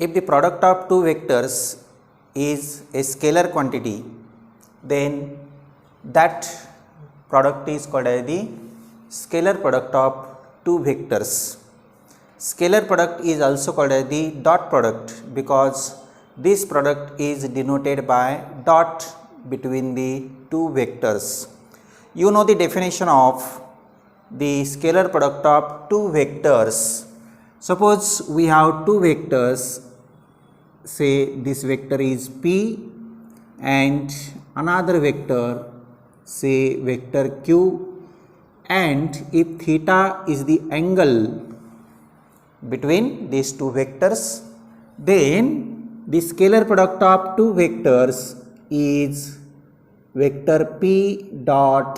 if the product of two vectors is a scalar quantity, then that product is called as the scalar product of two vectors. Scalar product is also called as the dot product because this product is denoted by dot between the two vectors. You know the definition of the scalar product of two vectors. Suppose we have two vectors, say this vector is P and another vector, say vector Q, and if theta is the angle between these two vectors, then the scalar product of two vectors is vector P dot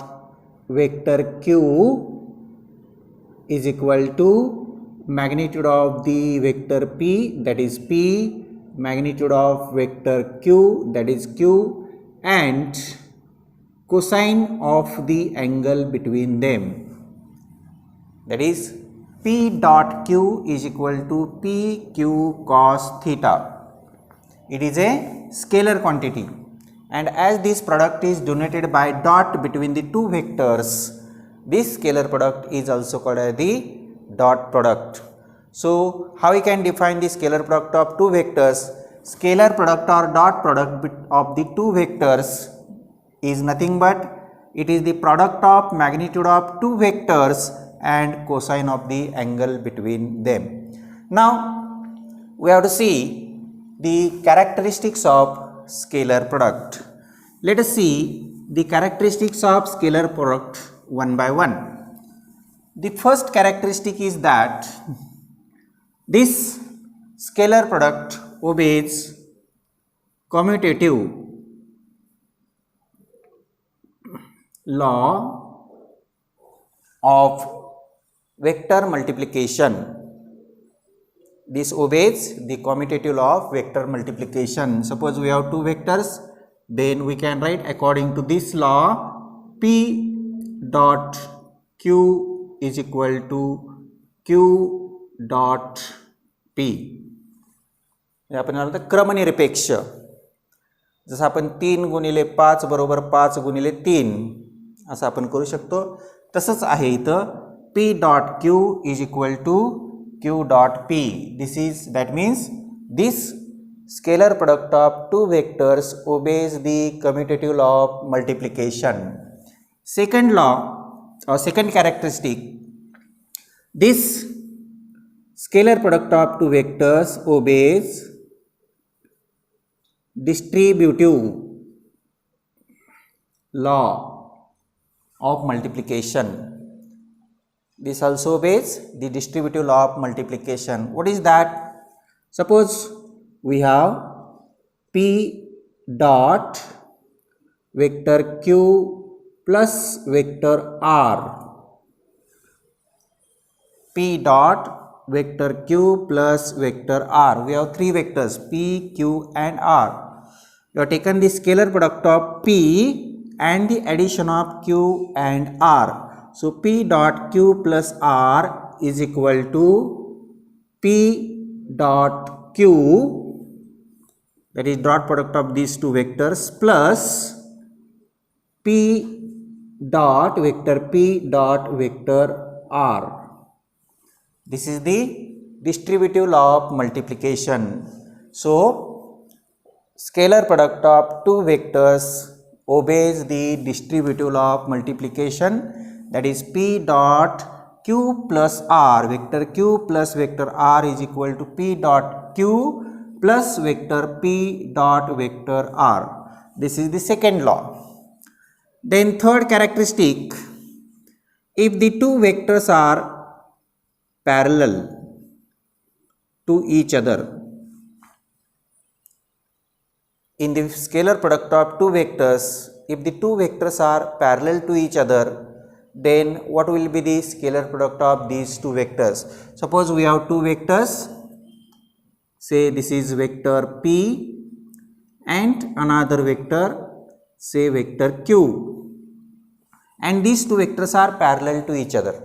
vector Q is equal to magnitude of the vector P, that is P, magnitude of vector Q, that is Q, and cosine of the angle between them, that is P dot Q is equal to PQ cos theta. It is a scalar quantity, and as this product is denoted by dot between the two vectors, this scalar product is also called as the dot product. So how we can define the scalar product of two vectors? Scalar product or dot product of the two vectors is nothing but it is the product of magnitude of two vectors and cosine of the angle between them. Now we have to see the characteristics of scalar product. Let us see the characteristics of scalar product one by one. The first characteristic is that this scalar product obeys commutative law of vector multiplication. This obeys the commutative law of vector multiplication. Suppose we have two vectors, then we can write according to this law P dot Q is equal to Q dot P. आपण म्हणतो क्रमनिरपेक्ष. जसं आपण 3 गुणिले 5 बरोबर 5 गुणिले 3 असं आपण करू शकतो. तसंच आहे इथं P dot Q is equal to Q dot P. That means this scalar product of two vectors obeys the commutative law of multiplication. Second law or second characteristic, this scalar product of two vectors obeys distributive law of multiplication. This also obeys the distributive law of multiplication. What is that? Suppose we have P dot vector Q plus vector R. P dot vector Q plus vector R. We have three vectors P, Q and R. You have taken the scalar product of P and the addition of Q and R. So P dot Q plus R is equal to P dot Q, that is dot product of these two vectors, plus P dot vector P dot vector R. This is the distributive law of multiplication. So scalar product of two vectors obeys the distributive law of multiplication, that is P dot Q plus R, vector Q plus vector R is equal to P dot Q plus vector P dot vector R. This is the second law. Then third characteristic, if the two vectors are parallel to each other, in the scalar product of two vectors, if the two vectors are parallel to each other, then what will be the scalar product of these two vectors? Suppose we have two vectors, say this is vector P and another vector, say vector Q, and these two vectors are parallel to each other.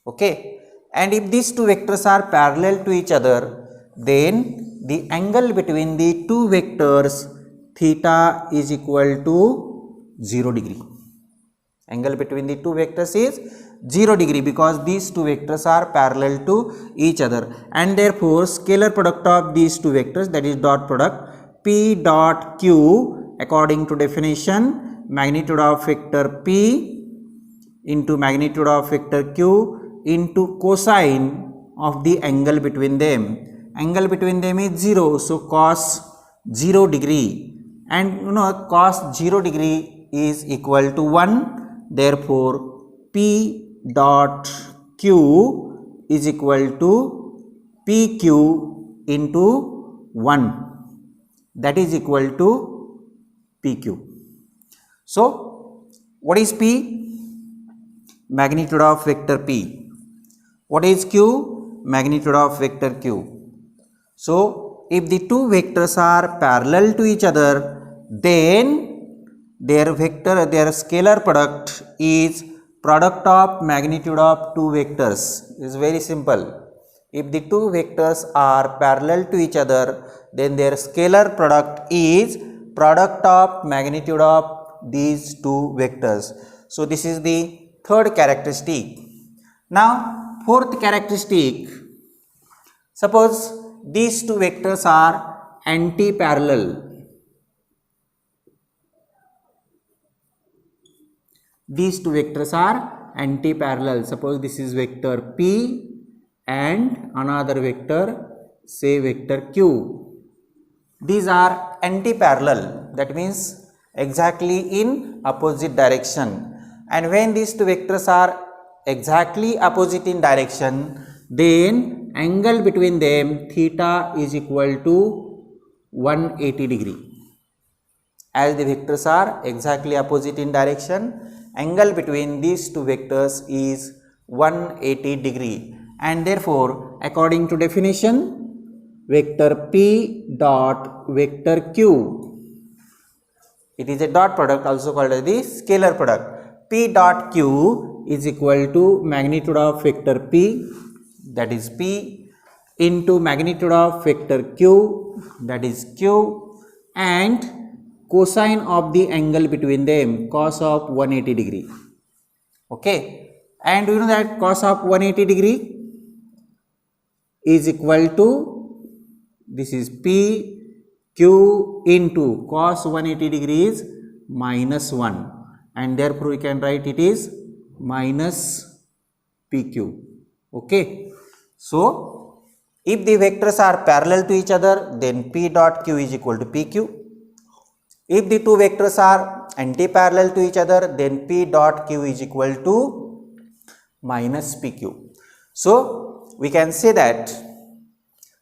Okay, and if these two vectors are parallel to each other, then the angle between the two vectors theta is equal to 0 degree. Angle between the two vectors is 0 degree because these two vectors are parallel to each other, and therefore scalar product of these two vectors, that is dot product p dot q, according to definition, magnitude of vector p into magnitude of vector q into cosine of the angle between them. Angle between them is 0, so cos 0 degree, and cos 0 degree is equal to 1. Therefore p dot q is equal to pq into 1, that is equal to pq. So what is p? Magnitude of vector p. What is q? Magnitude of vector q. So if the two vectors are parallel to each other, then their scalar product is product of magnitude of two vectors. It is very simple. If the two vectors are parallel to each other, then their scalar product is product of magnitude of these two vectors. So this is the third characteristic. Now fourth characteristic, suppose these two vectors are anti-parallel. These two vectors are anti-parallel. Suppose this is vector p and another vector, say vector q. These are anti-parallel, that means exactly in opposite direction. And when these two vectors are exactly opposite in direction, then angle between them theta is equal to 180 degree. As the vectors are exactly opposite in direction, angle between these two vectors is 180 degree, and therefore according to definition, vector p dot vector q, it is a dot product also called as the scalar product. P dot q is equal to magnitude of vector p, that is p, into magnitude of vector q, that is q, and cosine of the angle between them, cos of 180 degree. Okay, and you know that cos of 180 degree is equal to, this is p q into cos 180 degree is minus 1, and therefore we can write it is minus pq. Okay, so if the vectors are parallel to each other, then p dot q is equal to pq. If the two vectors are anti-parallel to each other, then p dot q is equal to minus pq. So we can say that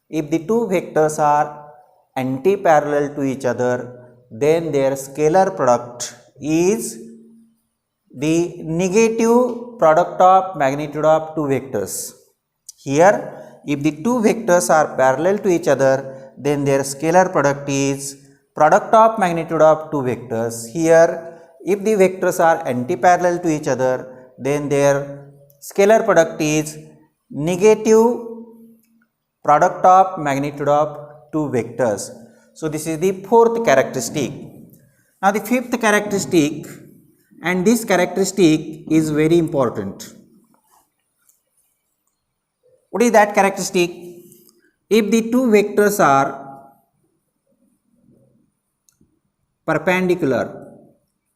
if the two vectors are anti-parallel to each other, then their scalar product is the negative product of magnitude of two vectors. Here, if the two vectors are parallel to each other, then their scalar product is product of magnitude of two vectors. Here, if the vectors are anti-parallel to each other, then their scalar product is negative product of magnitude of two vectors. So this is the fourth characteristic. Now the fifth characteristic, and this characteristic is very important. What is that characteristic? If the two vectors are perpendicular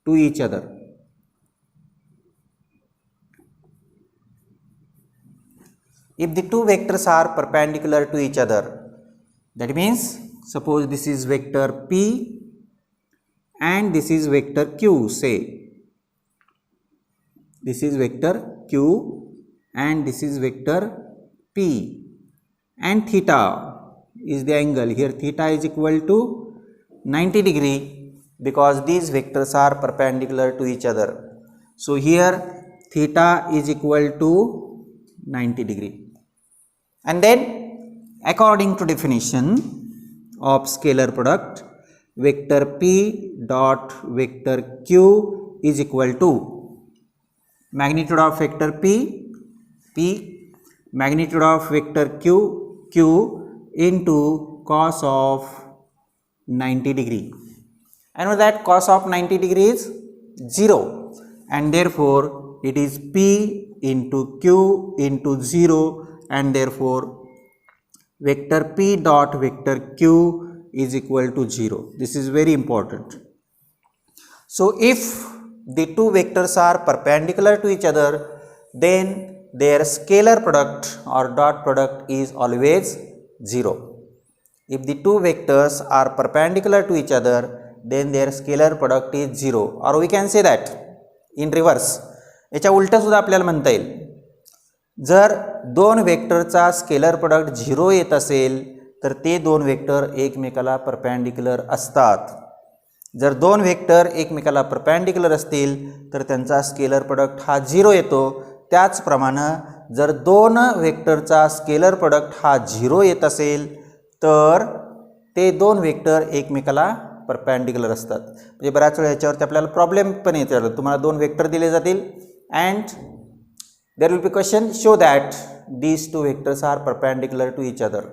to each other, if the two vectors are perpendicular to each other, that means suppose this is vector p and this is vector q, say this is vector q and this is vector p, and theta is the angle. Here theta is equal to 90 degree because these vectors are perpendicular to each other. So here theta is equal to 90 degree. And then according to definition of scalar product, vector p dot vector q is equal to magnitude of vector p, magnitude of vector q into cos of 90 degree. I know that cos of 90 degree is 0, and therefore it is P into Q into 0, and therefore vector P dot vector Q is equal to 0. This is very important. So if the two vectors are perpendicular to each other, then their scalar product or dot product is always 0. If the two vectors are perpendicular to each other, then their scalar product is 0. Or we can say that in reverse. याच्या उलट सुद्धा आपल्याला म्हणता येईल, जर दोन वेक्टरचा scalar product 0 येत असेल तर ते दोन वेक्टर एकमेकाला परपेंडिक्युलर असतात. जर दोन वेक्टर एकमेकाला परपेंडिक्युलर असतील तर त्यांचा स्केलर प्रोडक्ट हा 0 येतो. त्याचप्रमाणे जर दोन वेक्टरचा स्केलर प्रोडक्ट हा 0 येत असेल तर ते दोन वेक्टर एकमेकाला परपेंडिक्युलर असतात. म्हणजे बऱ्याच वेळा याच्यावरती आपल्याला प्रॉब्लेम पण येतात. तुम्हाला दोन वेक्टर दिले जातील and there will be question show that these two vectors are perpendicular to each other.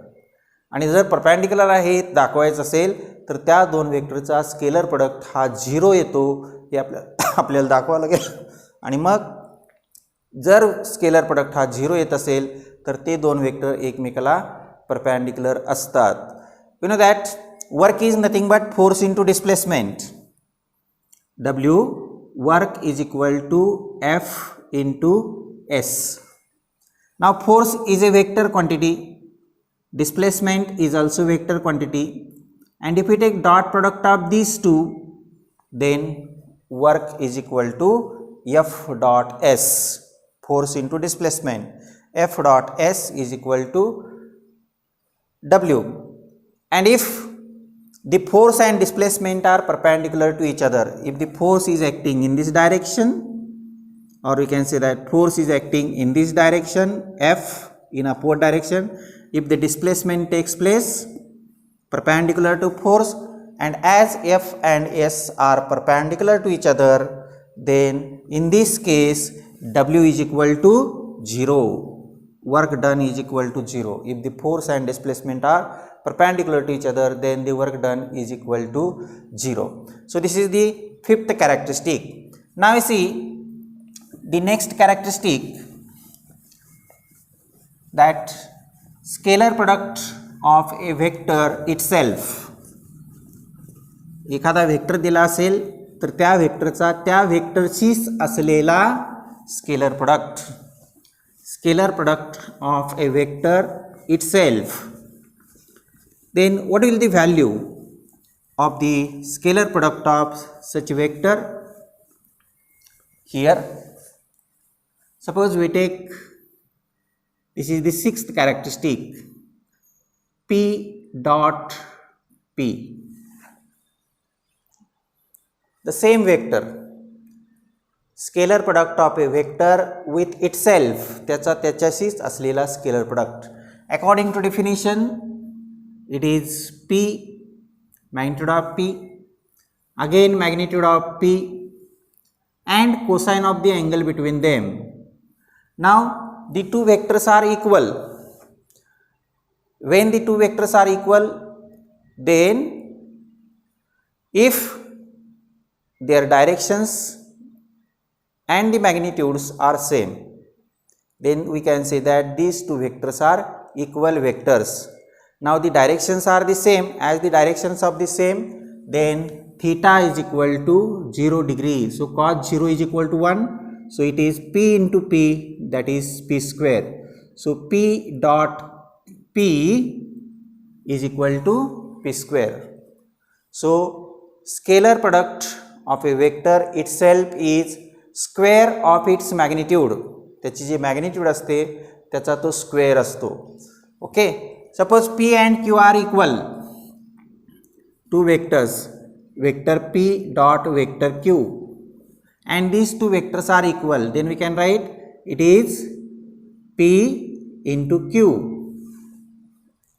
आणि जर परपेंडिक्युलर आहे दाखवायचं असेल तर त्या दोन वेक्टरचा स्केलर प्रोडक्ट हा 0 येतो हे आपल्याला दाखवावं लागेल. आणि मग जर स्केलर प्रोडक्ट हा 0 येत असेल तर ते दोन वेक्टर एकमेकाला परपेंडिक्युलर असतात. You know that work is nothing but force into displacement. W work is equal to F into S. Now force is a vector quantity, displacement is also vector quantity, and if we take dot product of these two, then work is equal to F dot S, force into displacement. F dot S is equal to W, and if the force and displacement are perpendicular to each other, if the force is acting in this direction, or we can say that force is acting in this direction, F in upward direction, if the displacement takes place perpendicular to force, and as F and S are perpendicular to each other, then in this case W is equal to 0, work done is equal to 0. If the force and displacement are perpendicular to each other, then the work done is equal to 0. So this is the fifth characteristic. Now we see the next characteristic, that scalar product of a vector itself. एखादा vector दिला असेल तर त्या वेक्टरचा त्या वेक्टरशीच असलेला scalar product, scalar product of A vector itself, then what will the value of the scalar product of such vector? Here suppose we take, this is the sixth characteristic, P dot P, the same vector, scalar product of a vector with itself, त्याच्याशीच असलेला scalar product. According to definition, it is P, magnitude of P, again magnitude of P, and cosine of the angle between them. Now the two vectors are equal. When the two vectors are equal, then if their directions and the magnitudes are same, then we can say that these two vectors are equal vectors. Now the directions are the same. As the directions of the same, then theta is equal to 0 degree. So cos 0 is equal to 1. So it is P into P, that is P square. So P dot P is equal to P square. So scalar product of a vector itself is square of its magnitude. त्याची जी magnitude असते त्याचा तो square असतो. Okay, suppose P and Q are equal, two vectors, vector P dot vector Q, and these two vectors are equal, then we can write it is P into Q.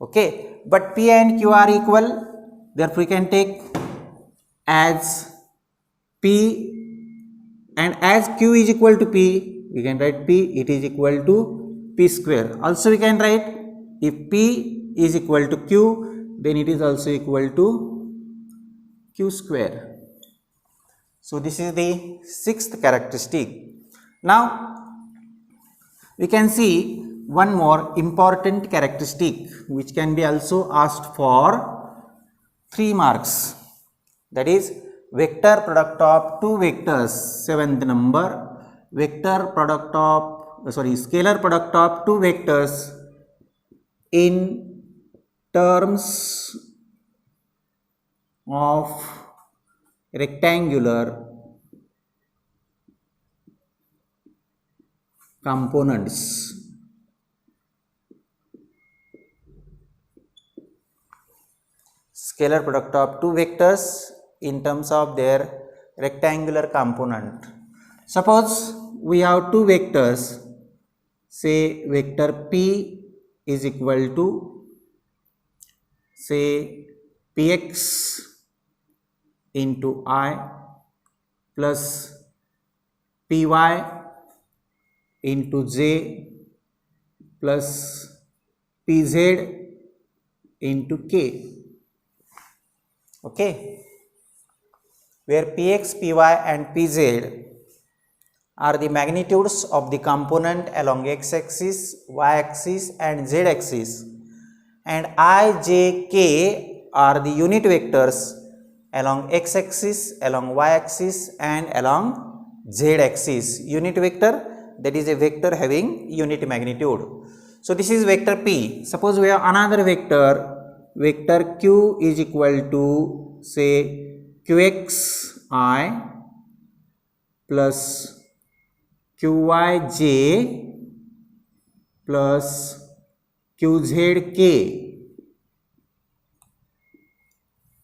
Okay, but P and Q are equal, therefore we can take as P, and as Q is equal to P, we can write P, it is equal to P square. Also we can write, if P is equal to Q, then it is also equal to q square. So this is the sixth characteristic. Now we can see one more important characteristic which can be also asked for 3 marks, that is vector product of two vectors, seventh number, vector product of scalar product of two vectors in terms of rectangular components. Scalar product of two vectors in terms of their rectangular component. Suppose we have two vectors, say vector p is equal to say px into I plus py into j plus pz into k. Okay, where px, py and pz are the magnitudes of the component along x-axis, y-axis and z-axis, and I, j, k are the unit vectors along x-axis, along y-axis and along z-axis. Unit vector, that is a vector having unit magnitude. So this is vector p. Suppose we have another vector, vector q is equal to say qxi plus qyj plus qzk.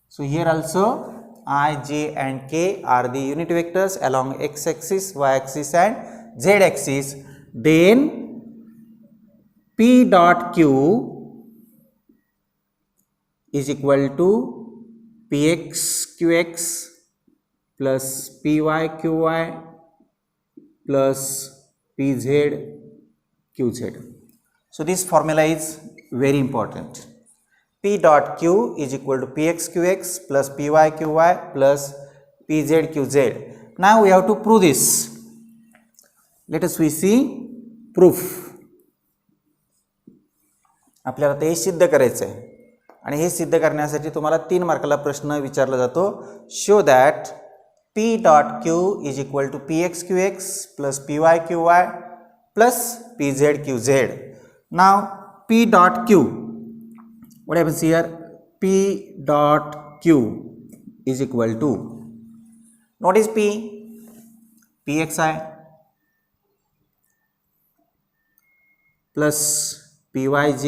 So here also I, j and k are the unit vectors along x-axis, y-axis and z-axis. Then p dot q is equal to px qx plus py qy plus pz qz. So this formula is very important. P dot q is equal to px qx plus py qy plus pz qz. Now we have to prove this. Let us we see proof. आपल्याला ते सिद्ध करायचं आहे आणि हे सिद्ध करण्यासाठी तुम्हाला 3 मार्काला प्रश्न विचारला जातो. Show that p dot q is equal to px qx plus py qy plus pz qz. Now p dot q, what happens here? P dot q is equal to, what is p? pxi plus pyj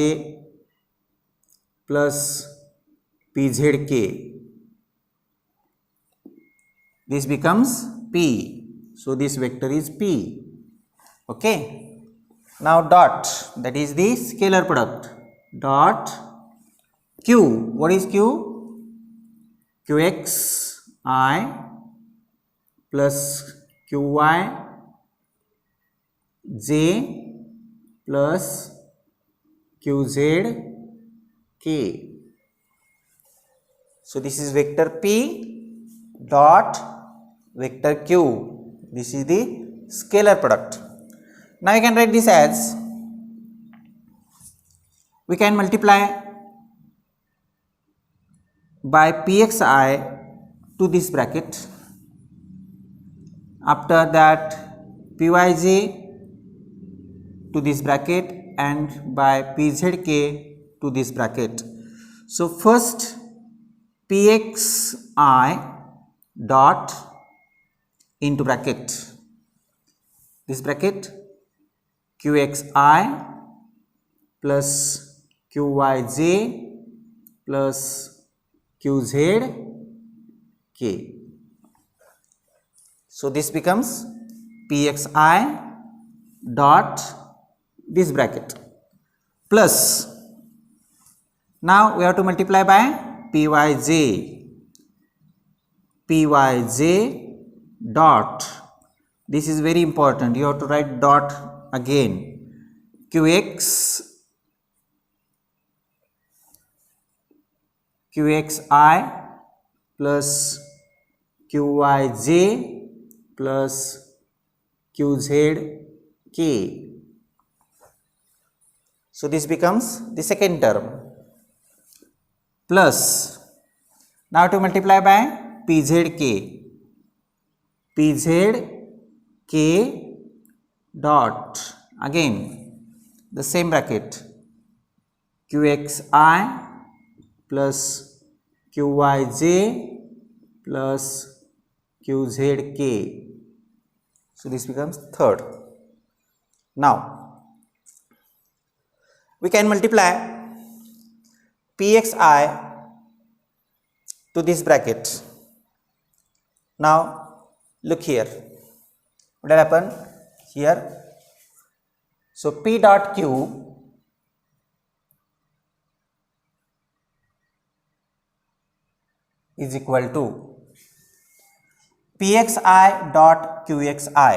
plus pzk. This becomes p. So this vector is p. Okay. Now dot, that is the scalar product. Dot q. What is q? qxi plus qyj plus qzk. So this is vector p dot vector q. This is the scalar product. Now you can write this as, we can multiply by pxi to this bracket, after that pyj to this bracket and by pzk to this bracket. So first pxi dot into bracket, this bracket qxi plus qyj plus qzk. So this becomes pxi dot this bracket plus, now we have to multiply by pyj dot, this is very important, you have to write dot again, qx qxi plus qyj plus qzk. So this becomes the second term, plus now to multiply by pzk, pzk dot again the same bracket qxi plus qyj plus qzk. So this becomes third. Now we can multiply pxi to this bracket. Now look here, what will happen here? So p dot q is equal to pxi dot qxi,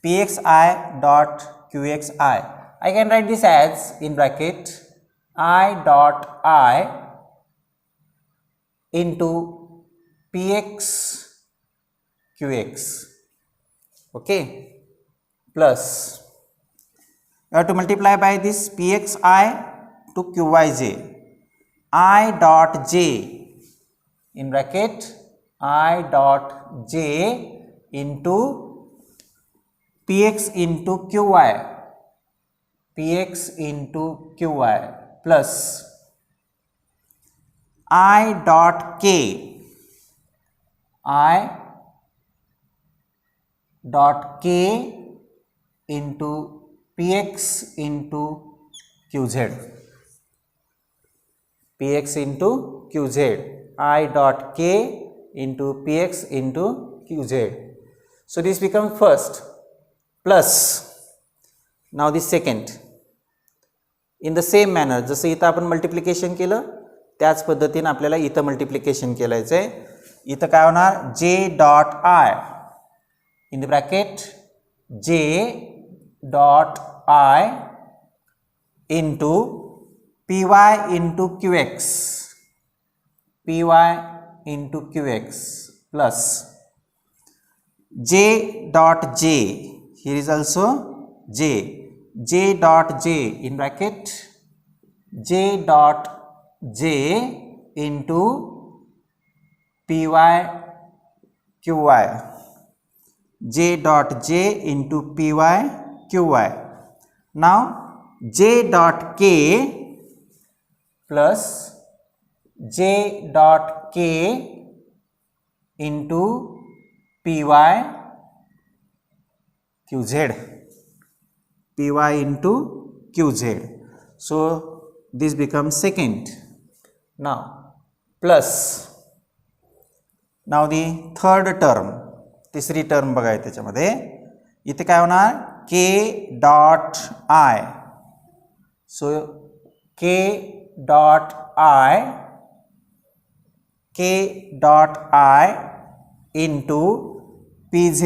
pxi dot qxi. I can write this as in bracket I dot I into px qx, okay, plus you have to multiply by this pxi to qyj, I dot j in bracket I dot j into px into qy, px into qy plus I dot k, I dot k into px into qz, px into qz, I dot k into px into qz. So this becomes first, plus now the second. In the same manner जसं इथं आपण multiplication केलं त्याच पद्धतीने आपल्याला इथं multiplication केलायचं आहे. इथं काय होणार, j dot i in the bracket j dot I into py into qx, py into qx plus j dot j, here is also j dot j in bracket j dot j into py qy, j dot j into py qy. Now j dot k plus j dot k into py qz, py into qz. So this becomes second. Now plus now the third term, तिसरी term बघा त्याच्यामध्ये इथे काय होणार, k dot I, so k dot I into pz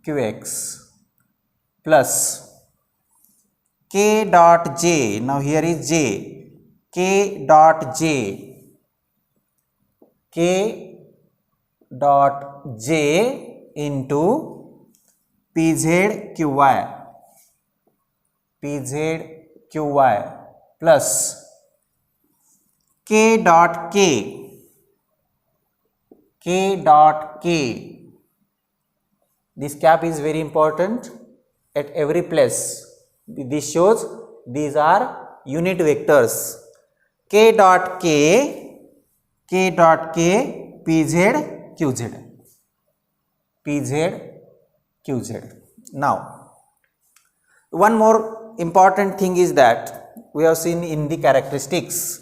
qx plus k dot j, now here is j, k dot j into pz qy plus k dot k, this cap is very important at every place. This shows these are unit vectors. K dot k pz qz. Now one more important thing is that we have seen in the characteristics,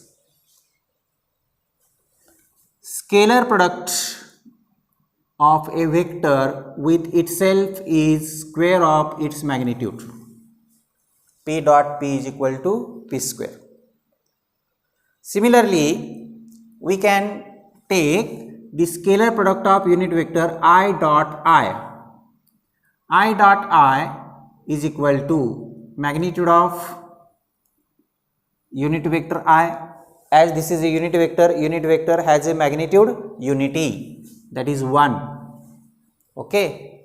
scalar product of a vector with itself is square of its magnitude. P dot p is equal to p square. Similarly, we can take the scalar product of unit vector I dot I. I dot I is equal to magnitude of unit vector I. As this is a unit vector has a magnitude unity, that is 1. Okay,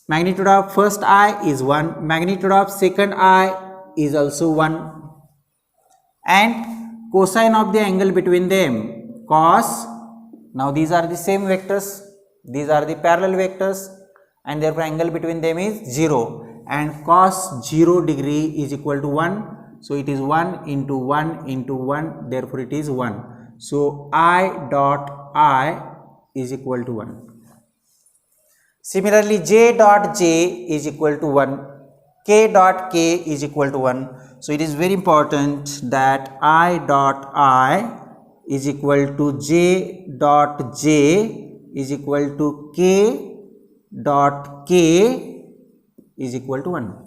magnitude of first I is 1, magnitude of second I is also 1, and cosine of the angle between them cos. Now these are the same vectors, these are the parallel vectors, and therefore angle between them is 0, and cos 0 degree is equal to 1. So it is 1 into 1 into 1, therefore it is 1. So I dot I is equal to 1. Similarly, j dot j is equal to 1, k dot k is equal to 1. So it is very important that I dot I is equal to j dot j is equal to k dot k is equal to 1.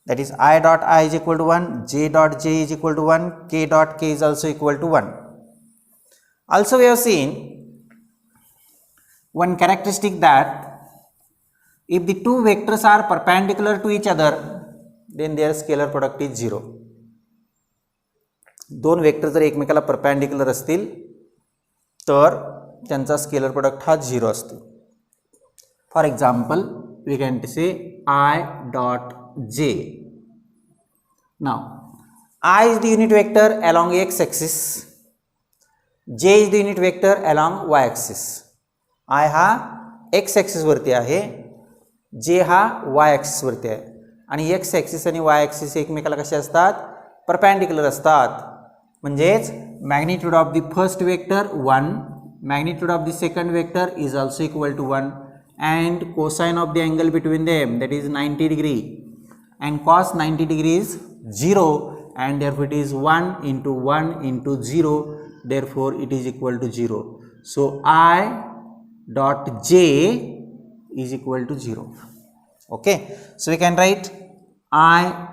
That is, I dot I is equal to 1, j dot j is equal to 1, k dot k is also equal to 1. Also we have seen one characteristic that if the two vectors are perpendicular to each other, then their scalar product is 0. दोन vector जर एकमेकाला perpendicular असतील तर त्यांचा scalar product हा 0 असतो. For example we can say I dot j. Now I is the unit vector along x axis, j is the unit vector along y axis. I हा x axis वरती आहे, j हा y axis वरती आहे, आणि x axis आणि y axis एकमेकाला कसे असतात, परपेंडिक्युलर असतात. म्हणजेच magnitude of the first vector 1, magnitude of the second vector is also equal to 1, and cosine of the angle between them, that is 90 degree, and cos 90 degree is 0, and therefore it is 1 into 0, therefore it is equal to 0. So I dot j is equal to 0. Okay, so we can write I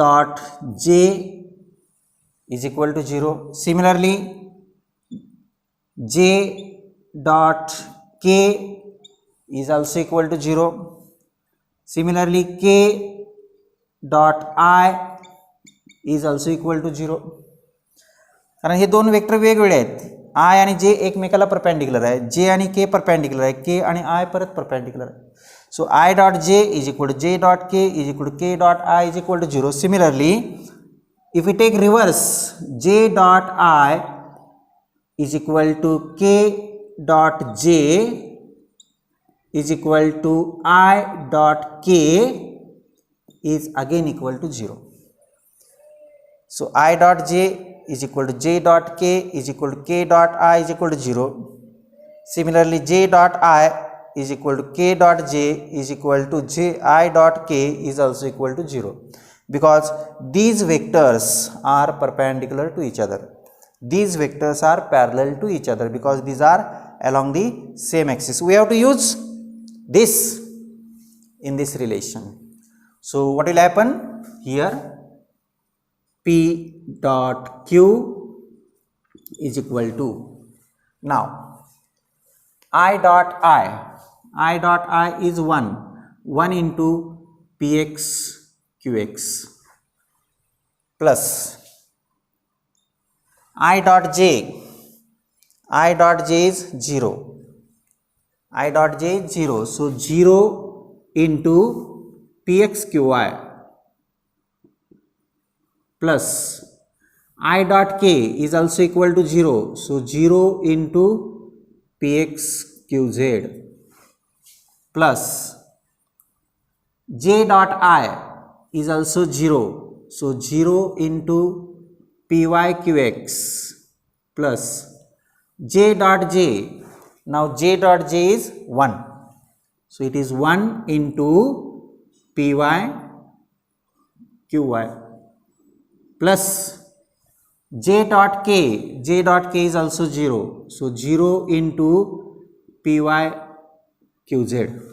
dot j is equal to 0. Similarly, j dot k is also equal to 0. Similarly, k dot I is also equal to 0. कारण हे दोन vector वेगवेगळे आहेत. I आणि j एकमेकाला perpendicular आहे, j आणि k perpendicular आहे, k आणि I परत परपेंडिक्युलर आहे. So I dot j is equal to j dot k is equal to k dot I is equal to 0. Similarly, if we take reverse, j dot I is equal to k dot j is equal to I dot k is again equal to 0. So I dot j is equal to j dot k is equal to k dot I is equal to 0. Similarly, j dot I is equal to k dot j is equal to j I dot k is also equal to 0, because these vectors are perpendicular to each other. These vectors are parallel to each other because these are along the same axis. We have to use this in this relation. So what will happen here? P dot q is equal to, now I dot I is 1 into px qx plus I dot j is 0. I dot j is 0. So 0 into px qy plus I dot k is also equal to 0. So 0 into px qz plus j dot I is also 0. So 0 into py qx plus j dot j. Now j dot j is 1. So it is 1 into py qy plus j dot k. J dot k is also 0. So 0 into py qz.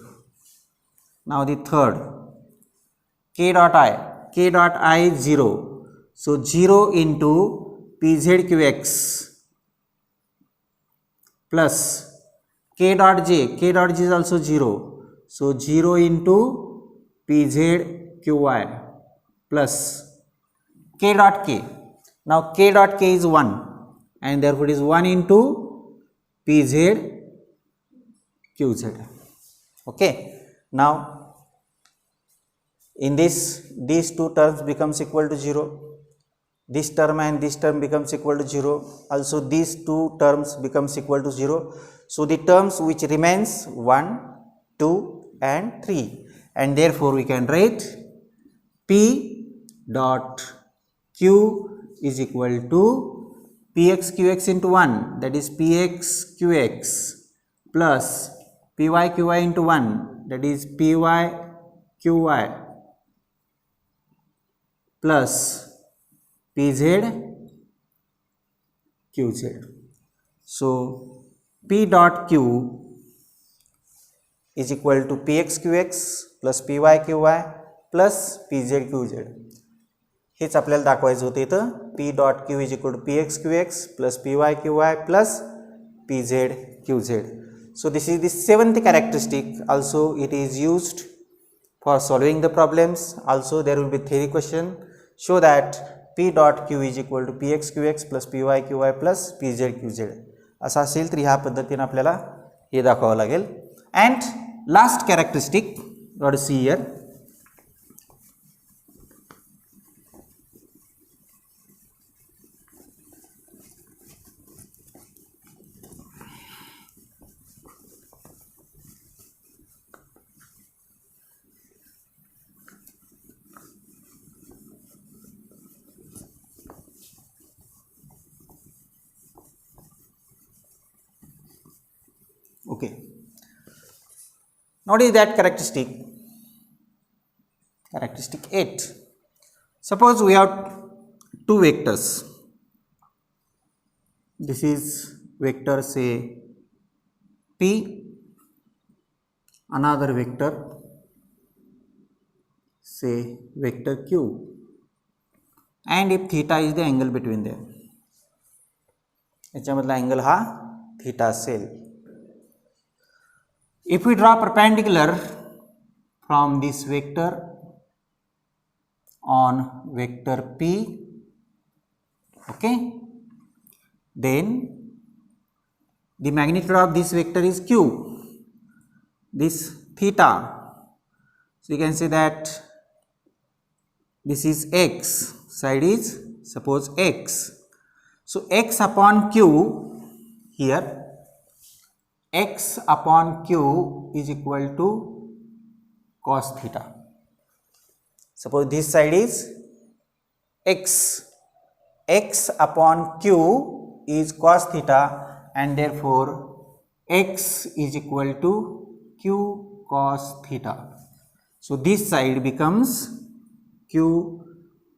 Now the third, k dot I is 0. So 0 into pz qx plus k dot j is also 0. So 0 into pz qy plus k dot k. Now k dot k is 1 and therefore it is 1 into pz qz. Okay. Now in this, these two terms becomes equal to 0. This term and this term becomes equal to 0. Also these two terms becomes equal to 0. So the terms which remains 1, 2 and 3, and therefore we can write p dot q is equal to px qx into 1, that is px qx, plus py qy into 1, that is py qy, plus pz qz. So p dot q is equal to px qx plus py qy plus pz qz. हेच आपल्याला दाखवायचं होतं इथं. p dot q is equal to px qx plus py qy plus pz qz. So this is the seventh characteristic. Also it is used for solving the problems. Also there will be theory question. Show that p dot q is equal to px qx plus py qy plus pz qz असा असेल तर ह्या पद्धतीने आपल्याला हे दाखवावं लागेल. And last characteristic, let us see here. Okay. Now what is that characteristic? Characteristic 8. Suppose we have two vectors. This is vector say p, another vector say vector q, and if theta is the angle between them, याच्यामधला angle हा theta असेल. If we draw perpendicular from this vector on vector p, okay, then the magnitude of this vector is q, this theta. So you can say that this is x, side is suppose x. So x upon q here, x upon q is equal to cos theta. Suppose this side is x, x upon q is cos theta, and therefore x is equal to q cos theta. So this side becomes q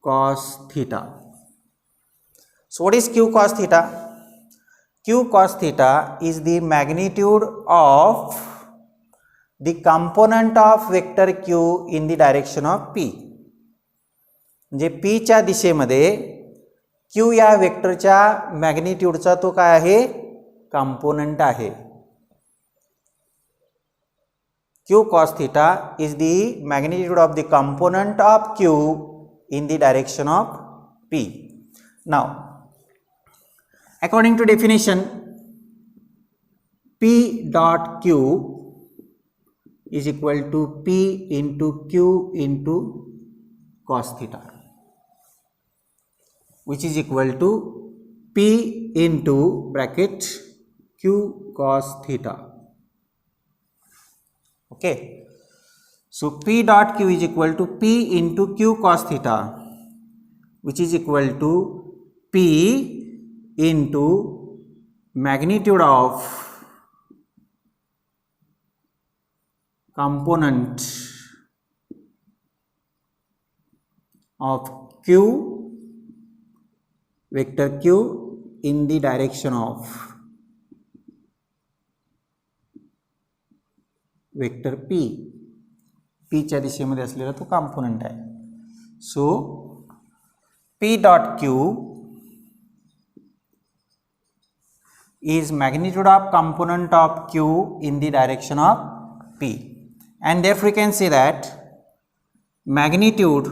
cos theta. So what is q cos theta? Q cos theta is the magnitude of the component of vector q in the direction of p. म्हणजे p च्या दिशेमध्ये q या वेक्टरच्या मॅग्निट्यूडचा तो काय आहे, component आहे. q cos theta is the magnitude of the component of q in the direction of p. Now according to definition, p dot q is equal to p into q into cos theta, which is equal to p into bracket q cos theta. Okay. So p dot q is equal to p into q cos theta, which is equal to p into magnitude of component of q, vector q in the direction of vector p. p च्या दिशेमध्ये असलेला तो component आहे. सो p dot q is magnitude of component of q in the direction of p, and therefore we can say that magnitude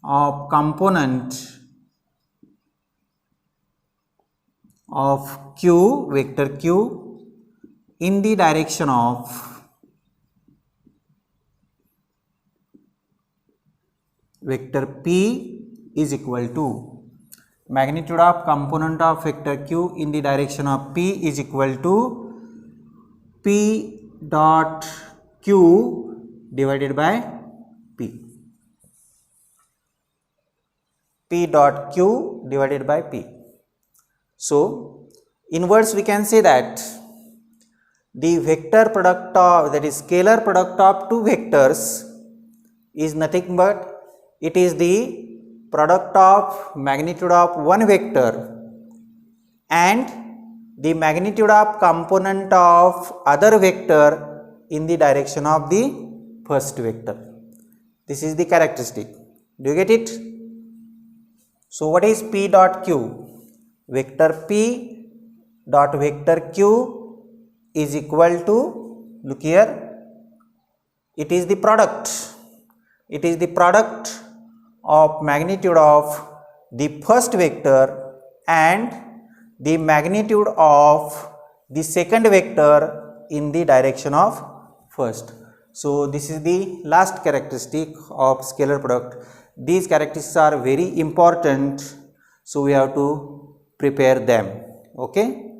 of component of q, vector q, in the direction of vector p is equal to magnitude of component of vector q in the direction of p is equal to p dot q divided by p. P dot q divided by p. So, in words we can say that the vector product of, that is scalar product of two vectors, is nothing but it is the product of magnitude of one vector and the magnitude of component of other vector in the direction of the first vector. This is the characteristic. Do you get it? So, what is p dot q? Vector p dot vector q is equal to, look here, it is the product. It is the product of magnitude of the first vector and the magnitude of the second vector in the direction of first. So, this is the last characteristic of scalar product. These characteristics are very important, so we have to prepare them. Okay.